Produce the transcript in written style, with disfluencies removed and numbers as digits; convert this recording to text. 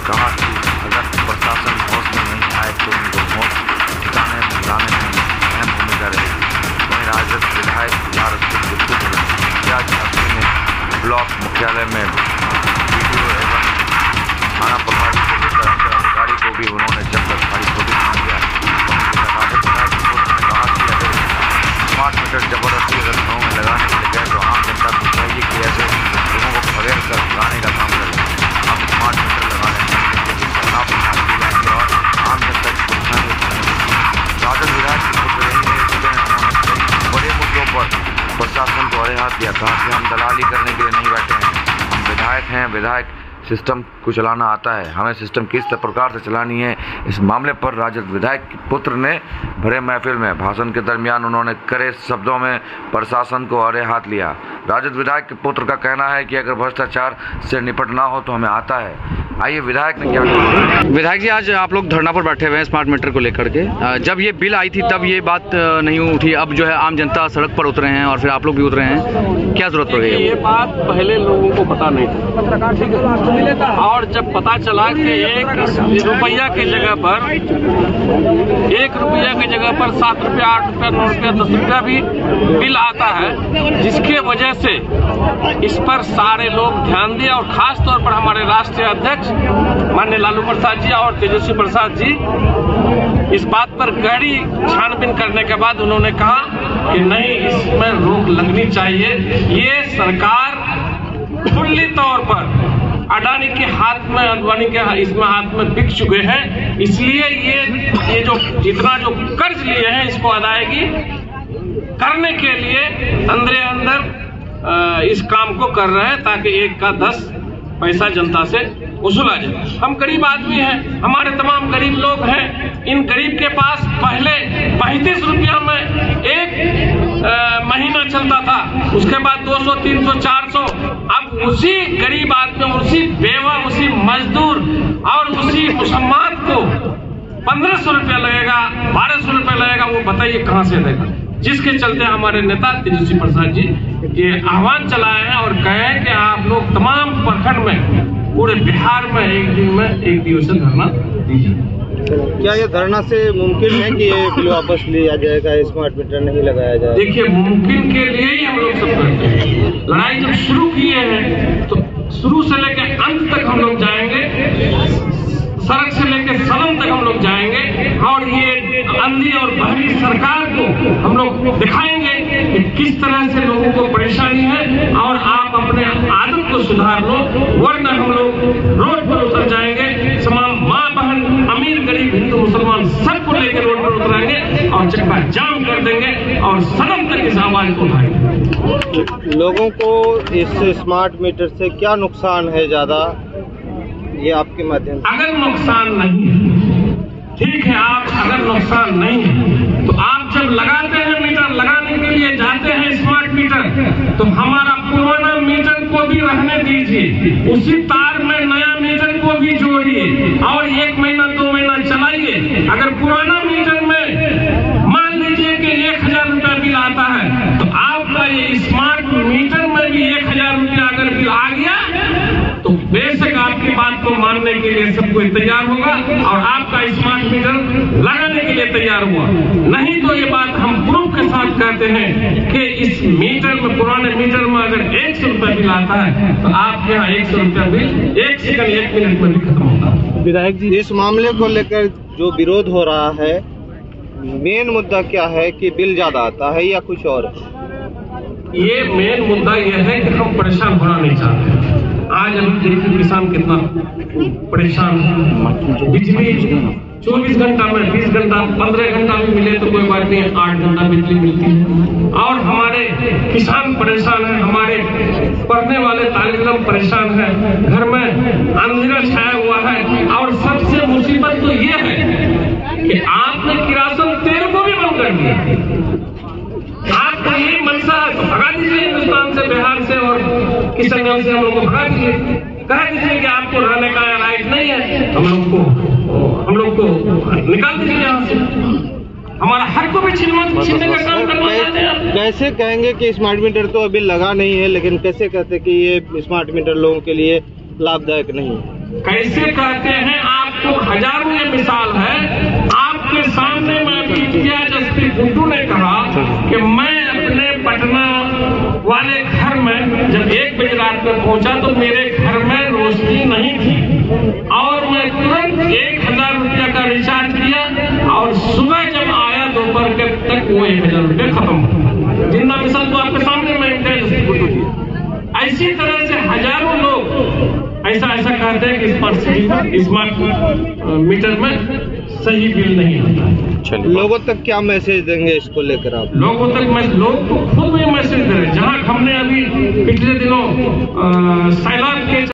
कहा कि अगर प्रशासन होश में नहीं आए तो उनको होश ठिकाने में लाने में अहम भूमिका रहेगी। वहीं राजद विधायक लालचंद गुप्ता ने आज अपने ब्लॉक मुख्यालय में वीडियो एवं थाना प्रभारी को लेकर अधिकारी को भी उन्होंने जमकर खाली नोटिस दिया। राजद विधायक ने कहा कि अगर स्मार्ट मीटर जबरदस्ती अगर गाँव में लगाने के लिए गए तो आम जनता को चाहिए कि ऐसे लोगों को खदेड़ कर लाने का काम करें। हम स्मार्ट मीटर लगाने और आम जनता की परेशानी राजद विधायक की बड़े मुद्दों पर प्रशासन को अरे हाथ दिया। कहा कि हम दलाली करने के लिए नहीं बैठे हैं, हम विधायक हैं, विधायक सिस्टम को चलाना आता है, हमें सिस्टम किस प्रकार से चलानी है। इस मामले पर राजद विधायक के पुत्र ने भरे महफिल में भाषण के दरमियान उन्होंने कड़े शब्दों में प्रशासन को अरे हाथ लिया। राजद विधायक के पुत्र का कहना है कि अगर भ्रष्टाचार से निपटना हो तो हमें आता है। आइए विधायक ने क्या कहा। विधायक जी, आज आप लोग धरना पर बैठे हुए हैं स्मार्ट मीटर को लेकर के। जब ये बिल आई थी तब ये बात नहीं उठी, अब जो है आम जनता सड़क पर उतरे हैं और फिर आप लोग भी उतरे हैं, क्या जरूरत पड़ गई है? ये बात पहले लोगों को पता नहीं था और जब पता चला कि 1 रुपया की जगह पर 7 रुपया, 8 रुपया, 9 रुपया, 10 रुपया भी बिल आता है, जिसके वजह से इस पर सारे लोग ध्यान दिए और खास तौर पर हमारे राष्ट्रीय अध्यक्ष माननीय लालू प्रसाद जी और तेजस्वी प्रसाद जी इस बात पर गहरी छानबीन करने के बाद उन्होंने कहा कि नहीं, इसमें रोक लगनी चाहिए। ये सरकार खुली तौर पर अडानी के हाथ में, अंबानी के इसमें हाथ में बिक चुके हैं, इसलिए ये जो जितना जो कर्ज लिए हैं इसको अदायगी करने के लिए अंदर इस काम को कर रहे हैं ताकि 1 का 10 पैसा जनता से वसूला जाए। हम गरीब आदमी हैं, हमारे तमाम गरीब लोग हैं। इन गरीब के पास पहले 35 रुपया में एक महीना चलता था, उसके बाद 200, 300, 400। अब उसी गरीब आदमी, उसी बेवा, उसी मजदूर और उसी मुसलमान को 1500 रुपया लगेगा, 1200 रुपया लगेगा, वो बताइए कहां से देगा। जिसके चलते हमारे नेता तेजस्वी प्रसाद जी ये आह्वान चलाए हैं और कहे हैं कि आप लोग तमाम प्रखंड में, पूरे बिहार में एक दिवसीय धरना दीजिए। क्या ये धरना से मुमकिन है कि ये बिल वापस लिया जाएगा, स्मार्ट मीटर नहीं लगाया जाएगा? देखिए, मुमकिन के लिए ही हम लोग सब करते हैं। लड़ाई जब शुरू किए हैं तो शुरू से लेकर अंत तक हम लोग जाएंगे, सड़क से लेकर सदन तक हम लोग जाएंगे और ये अंधी और बहरी सरकार को हम लोग दिखाएंगे कि किस तरह से लोगों को परेशानी है और आप अपने आदत को सुधार लो, वरना हम लोग रोड पर उतर जाएंगे। तमाम माँ बहन, अमीर गरीब, हिंदू मुसलमान सबको लेकर रोड पर उतरेंगे और चक्का जाम कर देंगे और सदन तक इस आवाज को उठाएंगे। लोगों को इस स्मार्ट मीटर से क्या नुकसान है ज्यादा, ये आपके माध्यम से? अगर नुकसान नहीं है, ठीक है, आप अगर नुकसान नहीं है तो आप जब लगाते हैं मीटर, लगाने के लिए जाते हैं स्मार्ट मीटर, तो हमारा पुराना मीटर को भी रहने दीजिए, उसी तार में नया मीटर को भी जोड़िए और 1 महीना 2 महीना चलाइए। अगर पुराना मीटर में मान लीजिए कि 1000 रुपया बिल आता है तो आपका ये स्मार्ट मीटर में भी 1000 रुपया अगर बिल आ गया तो बेशक आपकी बात को मानने के लिए सब कोई तैयार होगा और आपका स्मार्ट मीटर लगाने के लिए तैयार हुआ। नहीं तो ये बात हम प्रूफ के साथ कहते हैं कि इस मीटर में, पुराने मीटर में अगर 100 रुपया बिल आता है तो आपके यहाँ 100 रुपया बिल 1 सेकंड 1 मिनट में भी खत्म होता है। विधायक जी, इस मामले को लेकर जो विरोध हो रहा है, मेन मुद्दा क्या है कि बिल ज्यादा आता है या कुछ और? ये मेन मुद्दा यह है कि हम परेशान होना नहीं चाहते। आज अभी देखिए किसान कितना परेशान है। बिजली 24 घंटा में 20 घंटा 15 घंटा भी मिले तो कोई बात नहीं, 8 घंटा बिजली मिलती है और हमारे किसान परेशान है, हमारे पढ़ने वाले तालिब परेशान है, घर में अंधेरा छाया हुआ है। और सबसे मुसीबत तो ये है कि आपने किरासन तेल को भी बंद कर दिया। आपको यही मनसा है तो भगा दीजिए हिंदुस्तान से, बिहार से और किशनगंज से हम लोग को भगा दीजिए, कह दीजिए कि आपको रहने का राइट नहीं है, हम लोग को निकाल दीजिए यहाँ से, हमारा हक को भी छीनने का काम करना चाहते हैं। कैसे कहेंगे कि स्मार्ट मीटर तो अभी लगा नहीं है, लेकिन कैसे कहते कि ये स्मार्ट मीटर लोगों के लिए लाभदायक नहीं है? कैसे कहते हैं आपको हजारों ये मिसाल है। आपके सामने मैं इम्तियाज एसपी गुड्डू ने कहा कि मैं अपने पटना वाले घर में जब 1 बजे रात में पहुंचा तो मेरे घर में रोशनी नहीं थी और मैं तुरंत 1000 रुपया का रिचार्ज किया और सुबह जब आया दोपहर के तक वो 1000 रुपये खत्म हो। जिंदा मिसाल तो आपके सामने मैं इम्तियाज एसपी गुड्डू दी। ऐसी तरह से हजारों लोग ऐसा कहते हैं कि स्मार्ट मीटर में सही बिल नहीं आता है। लोगों तक क्या मैसेज देंगे इसको लेकर आप? लोगों तक लोग तो खुद भी मैसेज दे रहे हैं। जहां हमने अभी पिछले दिनों सैलाब के